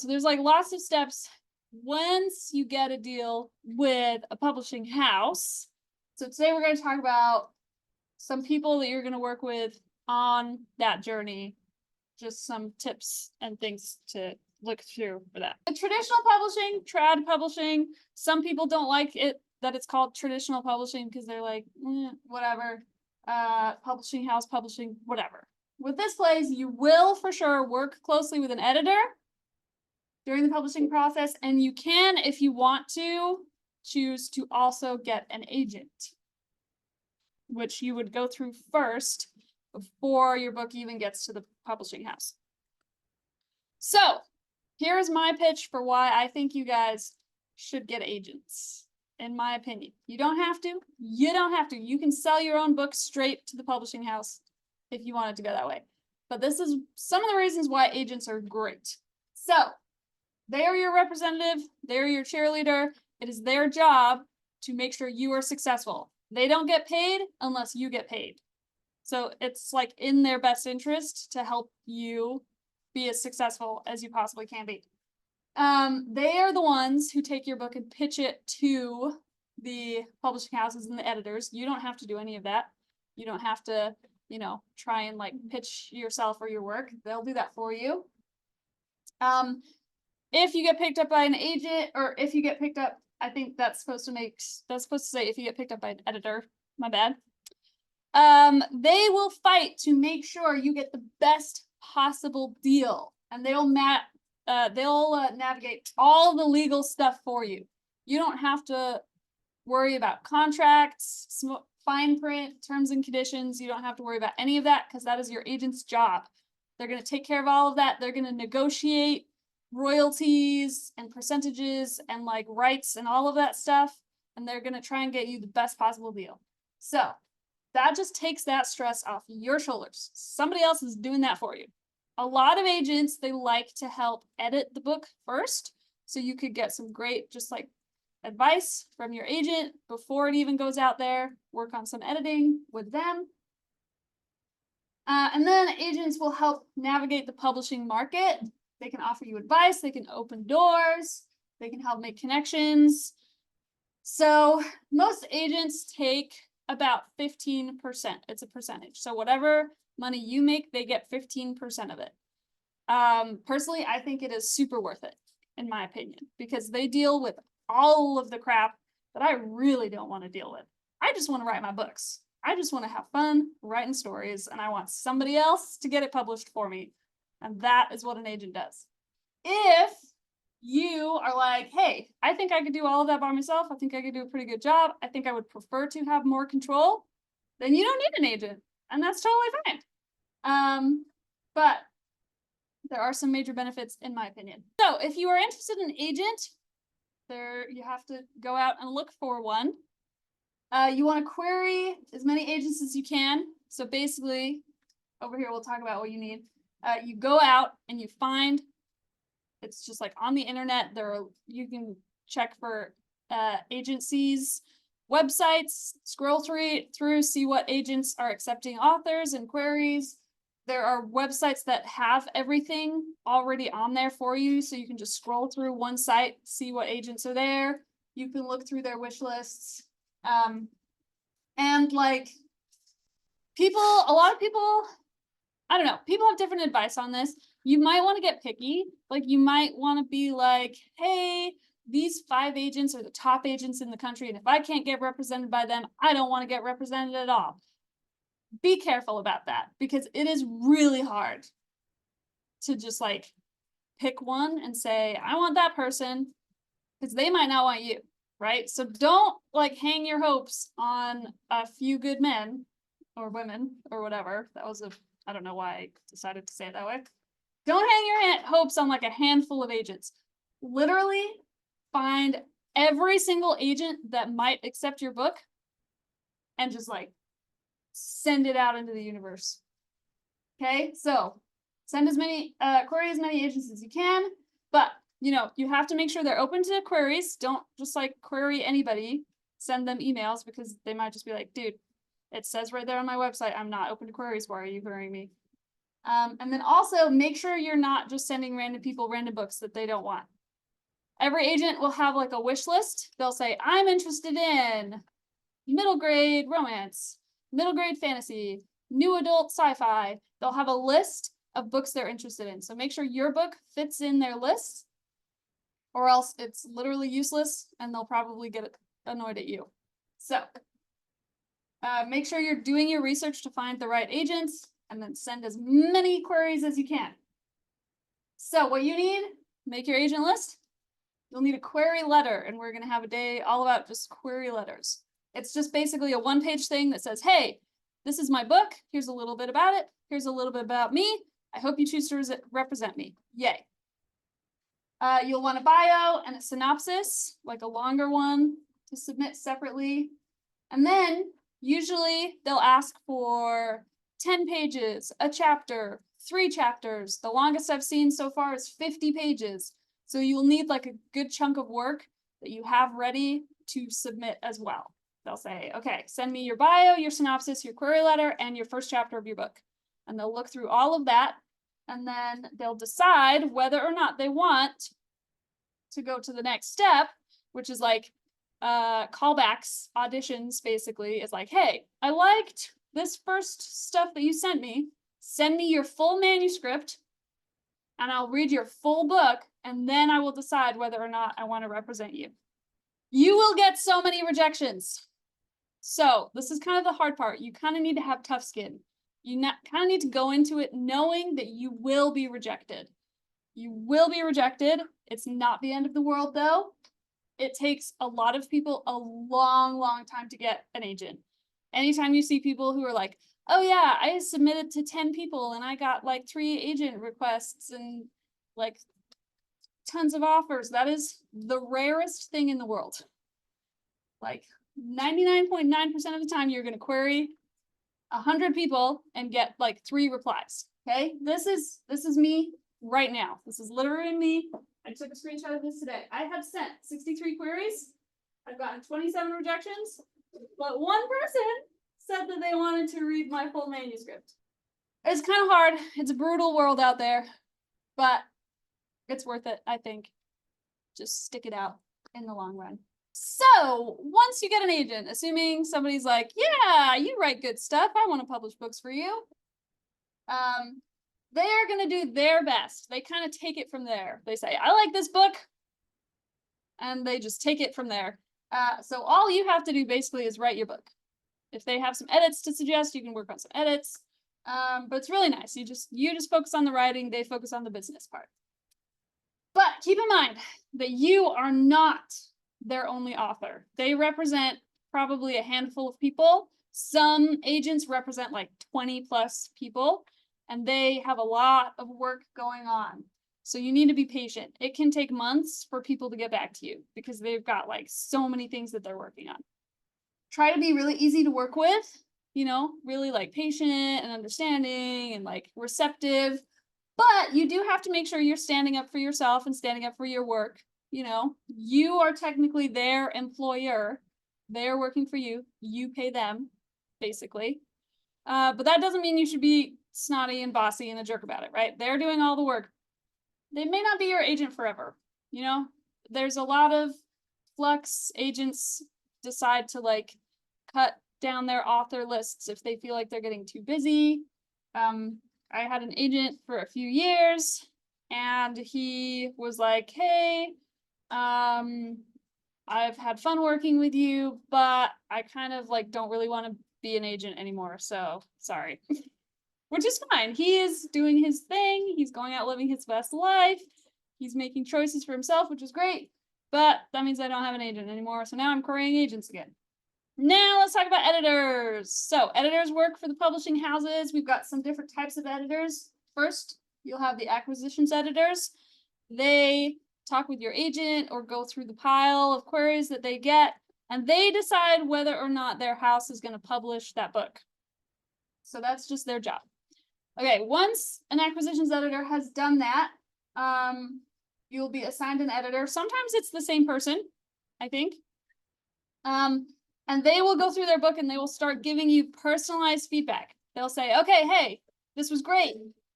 So there's like lots of steps once you get a deal with a publishing house. So today we're going to talk about some people that you're going to work with on that journey, just some tips and things to look through for that. The traditional publishing, trad publishing, some people don't like it that it's called traditional publishing because they're like, whatever, publishing house, publishing, whatever. With this place, you will for sure work closely with an editor during the publishing process, and you can, if you want to, choose to also get an agent, which you would go through first before your book even gets to the publishing house. So here's my pitch for why I think you guys should get agents, in my opinion. You don't have to. You don't have to. You can sell your own book straight to the publishing house if you want it to go that way. But this is some of the reasons why agents are great. So they are your representative. They're your cheerleader. It is their job to make sure you are successful. They don't get paid unless you get paid. So it's like in their best interest to help you be as successful as you possibly can be. They are the ones who take your book and pitch it to the publishing houses and the editors. You don't have to do any of that. You don't have to, try and like pitch yourself or your work. They'll do that for you. If you get picked up by an agent, or if you get picked up, I think that's supposed to say if you get picked up by an editor, my bad. They will fight to make sure you get the best possible deal, and they'll navigate all the legal stuff for you. You don't have to worry about contracts, fine print, terms and conditions. You don't have to worry about any of that because that is your agent's job. They're going to take care of all of that. They're going to negotiate royalties and percentages and like rights and all of that stuff, and they're going to try and get you the best possible deal. So that just takes that stress off your shoulders. Somebody else is doing that for you. A lot of agents, they like to help edit the book first, so you could get some great just like advice from your agent before it even goes out there. Work on some editing with them. And then agents will help navigate the publishing market. They can offer you advice, they can open doors, they can help make connections. So most agents take about 15%. It's a percentage. So whatever money you make, they get 15% of it. Personally, I think it is super worth it, in my opinion, because they deal with all of the crap that I really don't want to deal with. I just want to write my books. I just want to have fun writing stories, and I want somebody else to get it published for me. And that is what an agent does. If you are like, hey, I think I could do all of that by myself, I think I could do a pretty good job, I think I would prefer to have more control, then you don't need an agent, and that's totally fine. But there are some major benefits in my opinion. So if you are interested in an agent, you have to go out and look for one. You want to query as many agents as you can. So basically, over here we'll talk about what you need. You go out and you find, it's just like on the internet, you can check for agencies, websites, scroll through, see what agents are accepting authors and queries. There are websites that have everything already on there for you, so you can just scroll through one site, see what agents are there. You can look through their wish lists. And like a lot of people, I don't know, people have different advice on this. You might want to get picky. Like you might want to be like, hey, these 5 agents are the top agents in the country, and if I can't get represented by them, I don't want to get represented at all. Be careful about that, because it is really hard to just like pick one and say, I want that person, because they might not want you, right? So don't like hang your hopes on a few good men or women or whatever. I don't know why I decided to say it that way. Don't hang your hopes on like a handful of agents. Literally find every single agent that might accept your book and just like send it out into the universe. Okay, so send query as many agents as you can, but you have to make sure they're open to queries. Don't just like query anybody, send them emails, because they might just be like, dude, it says right there on my website, I'm not open to queries. Why are you querying me? And then also make sure you're not just sending random people random books that they don't want. Every agent will have like a wish list. They'll say, I'm interested in middle grade romance, middle grade fantasy, new adult sci-fi. They'll have a list of books they're interested in. So make sure your book fits in their list, or else it's literally useless and they'll probably get annoyed at you. So make sure you're doing your research to find the right agents, and then send as many queries as you can. So what you need, make your agent list. You'll need a query letter, and we're going to have a day all about just query letters. It's just basically a one-page thing that says, hey, this is my book. Here's a little bit about it. Here's a little bit about me. I hope you choose to represent me. Yay. You'll want a bio and a synopsis, like a longer one, to submit separately. And then usually they'll ask for 10 pages, a chapter, 3 chapters. The longest I've seen so far is 50 pages. So you'll need like a good chunk of work that you have ready to submit as well. They'll say, okay, send me your bio, your synopsis, your query letter, and your first chapter of your book. And they'll look through all of that, and then they'll decide whether or not they want to go to the next step, which is like callbacks, auditions, basically. Is like, hey, I liked this first stuff that you sent me. Send me your full manuscript, and I'll read your full book, and then I will decide whether or not I want to represent you. You will get so many rejections. So this is kind of the hard part. You kind of need to have tough skin. You kind of need to go into it knowing that you will be rejected. You will be rejected. It's not the end of the world, though. It takes a lot of people a long, long time to get an agent. Anytime you see people who are like, oh yeah, I submitted to 10 people and I got like 3 agent requests and like tons of offers, that is the rarest thing in the world. Like 99.9% of the time, you're going to query 100 people and get like 3 replies. Okay, this is me right now. This is literally me. I took a screenshot of this today. I have sent 63 queries. I've gotten 27 rejections, but one person said that they wanted to read my full manuscript. It's kind of hard. It's a brutal world out there, but it's worth it, I think. Just stick it out in the long run. So once you get an agent, assuming somebody's like, yeah, you write good stuff, I want to publish books for you. They are going to do their best. They kind of take it from there. They say, I like this book. And they just take it from there. So all you have to do basically is write your book. If they have some edits to suggest, you can work on some edits. But it's really nice. You just focus on the writing. They focus on the business part. But keep in mind that you are not their only author. They represent probably a handful of people. Some agents represent like 20 plus people, and they have a lot of work going on. So you need to be patient. It can take months for people to get back to you because they've got like so many things that they're working on. Try to be really easy to work with, you know, really like patient and understanding and like receptive. But you do have to make sure you're standing up for yourself and standing up for your work. You know, you are technically their employer. They're working for you. You pay them, basically. But that doesn't mean you should be snotty and bossy and a jerk about it, right? They're doing all the work. They may not be your agent forever. You know, there's a lot of flux. Agents decide to like cut down their author lists if they feel like they're getting too busy. I had an agent for a few years, and he was like, hey, I've had fun working with you, but I kind of like don't really want to be an agent anymore, so sorry. Which is fine. He is doing his thing. He's going out living his best life. He's making choices for himself, which is great. But that means I don't have an agent anymore, so now I'm querying agents again. Now let's talk about editors. So editors work for the publishing houses. We've got some different types of editors. First, you'll have the acquisitions editors. They talk with your agent or go through the pile of queries that they get, and they decide whether or not their house is going to publish that book. So that's just their job. Okay, once an acquisitions editor has done that, you'll be assigned an editor. Sometimes it's the same person, I think. And they will go through their book and they will start giving you personalized feedback. They'll say, okay, hey, this was great.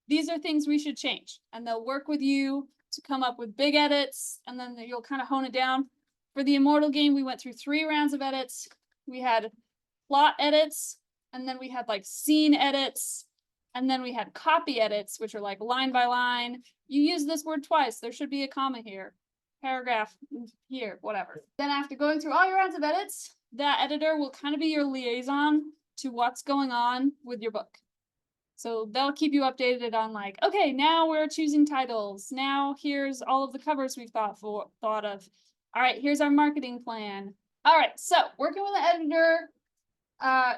these are things we should change. And they'll work with you to come up with big edits, and then you'll kind of hone it down. For the Immortal game, we went through 3 rounds of edits. We had plot edits, and then we had like scene edits, and then we had copy edits, which are like line by line. You use this word twice, there should be a comma here, paragraph here, whatever. Then after going through all your rounds of edits, that editor will kind of be your liaison to what's going on with your book. So they'll keep you updated on like, okay, now we're choosing titles. Now here's all of the covers we've thought of. All right, here's our marketing plan. All right, so working with an editor,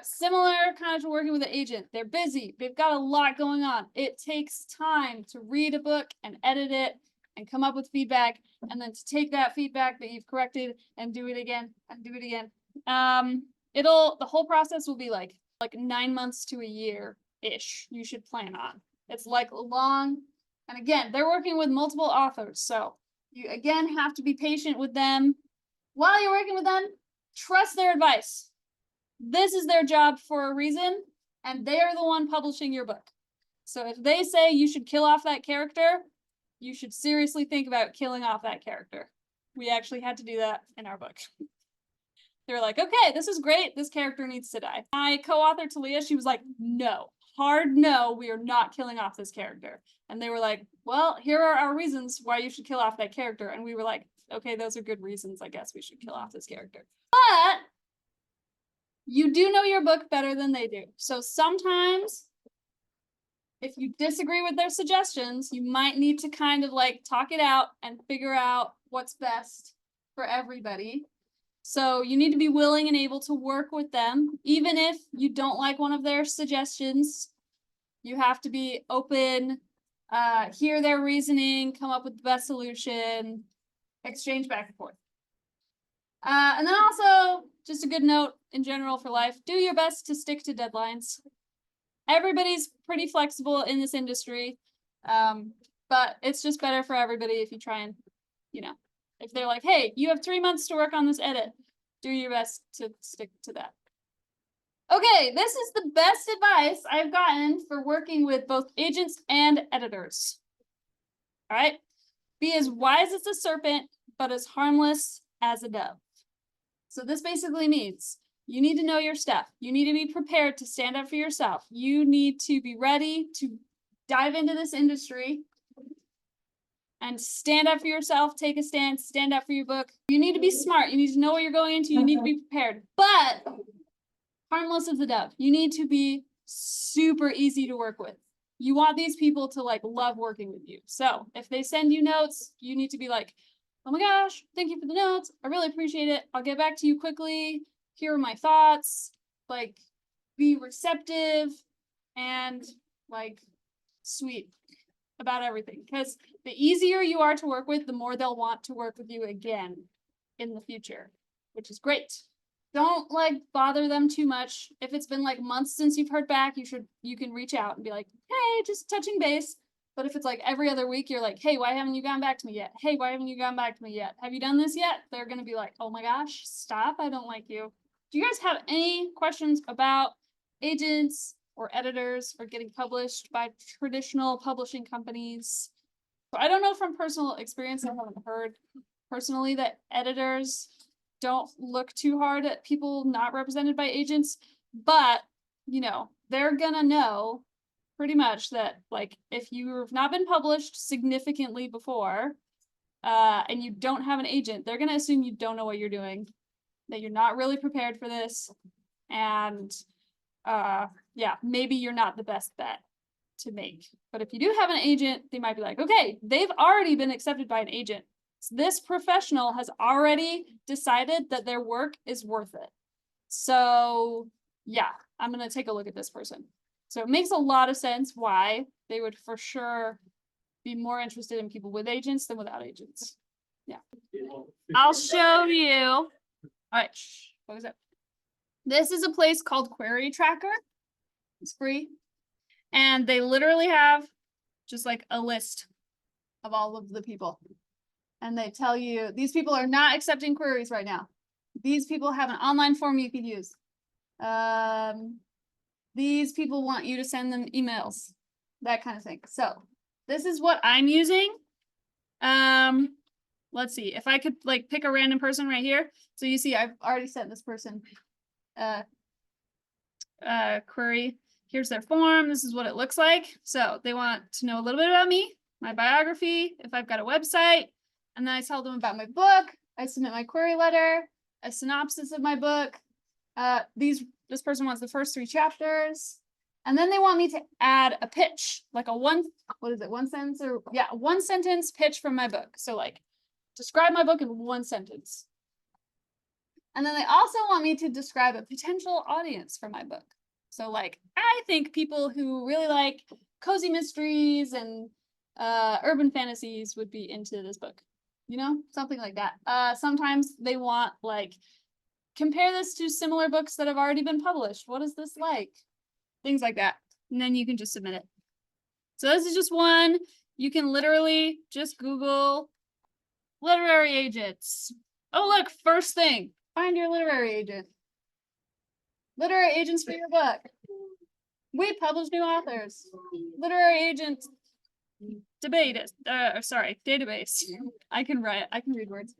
similar kind of to working with an agent. They're busy. They've got a lot going on. It takes time to read a book and edit it and come up with feedback, and then to take that feedback that you've corrected and do it again and do it again. The whole process will be like 9 months to a year-ish you should plan on. It's like long, and again, they're working with multiple authors, so you again have to be patient with them. While you're working with them, trust their advice. This is their job for a reason, and they are the one publishing your book. So if they say you should kill off that character, you should seriously think about killing off that character. We actually had to do that in our book. They were like, okay, this is great. This character needs to die. My co-author, Talia, she was like, no, hard no, we are not killing off this character. And they were like, well, here are our reasons why you should kill off that character. And we were like, okay, those are good reasons. I guess we should kill off this character. But you do know your book better than they do. So sometimes if you disagree with their suggestions, you might need to kind of like talk it out and figure out what's best for everybody. So you need to be willing and able to work with them. Even if you don't like one of their suggestions, you have to be open, hear their reasoning, come up with the best solution, exchange back and forth. And then also, just a good note in general for life, do your best to stick to deadlines. Everybody's pretty flexible in this industry, but it's just better for everybody if you try and, if they're like, hey, you have 3 months to work on this edit, do your best to stick to that. Okay, this is the best advice I've gotten for working with both agents and editors. All right, be as wise as a serpent, but as harmless as a dove. So this basically means you need to know your stuff. You need to be prepared to stand up for yourself. You need to be ready to dive into this industry and stand up for yourself, take a stand, stand up for your book. You need to be smart. You need to know what you're going into. You need to be prepared. But harmless as a dove. You need to be super easy to work with. You want these people to like love working with you. So if they send you notes, you need to be like, oh my gosh, thank you for the notes. I really appreciate it. I'll get back to you quickly. Here are my thoughts. Like, be receptive and like sweet about everything. Because the easier you are to work with, the more they'll want to work with you again in the future, which is great. Don't like bother them too much. If it's been like months since you've heard back, you can reach out and be like, hey, just touching base. But if it's like every other week, you're like, hey, why haven't you gone back to me yet? Hey, why haven't you gone back to me yet? Have you done this yet? They're going to be like, oh my gosh, stop. I don't like you. Do you guys have any questions about agents or editors or getting published by traditional publishing companies? So I don't know from personal experience. I haven't heard personally that editors don't look too hard at people not represented by agents, but they're gonna know pretty much that like if you've not been published significantly before and you don't have an agent, they're gonna assume you don't know what you're doing, that you're not really prepared for this, and maybe you're not the best bet to make. But if you do have an agent, they might be like, okay, they've already been accepted by an agent. This professional has already decided that their work is worth it. So yeah, I'm going to take a look at this person. So it makes a lot of sense why they would for sure be more interested in people with agents than without agents. Yeah. I'll show you. All right. What was it? This is a place called Query Tracker. It's free. And they literally have just like a list of all of the people. And they tell you, these people are not accepting queries right now. These people have an online form you can use. These people want you to send them emails. that kind of thing. So this is what I'm using. Let's see if I could like pick a random person right here. So you see, I've already sent this person query. Here's their form. This is what it looks like. So they want to know a little bit about me, my biography, if I've got a website, and then I tell them about my book. I submit my query letter, a synopsis of my book. This person wants the first 3 chapters. And then they want me to add a pitch, like a one sentence or yeah, 1 sentence pitch from my book. So like describe my book in 1 sentence. And then they also want me to describe a potential audience for my book. So like, I think people who really like cozy mysteries and urban fantasies would be into this book, you know, something like that. Sometimes they want like, compare this to similar books that have already been published. What is this like? Things like that. And then you can just submit it. So this is just one. You can literally just Google literary agents. Oh, look, first thing, find your literary agent. Literary agents for your book. We publish new authors. Literary agent database. I can read words.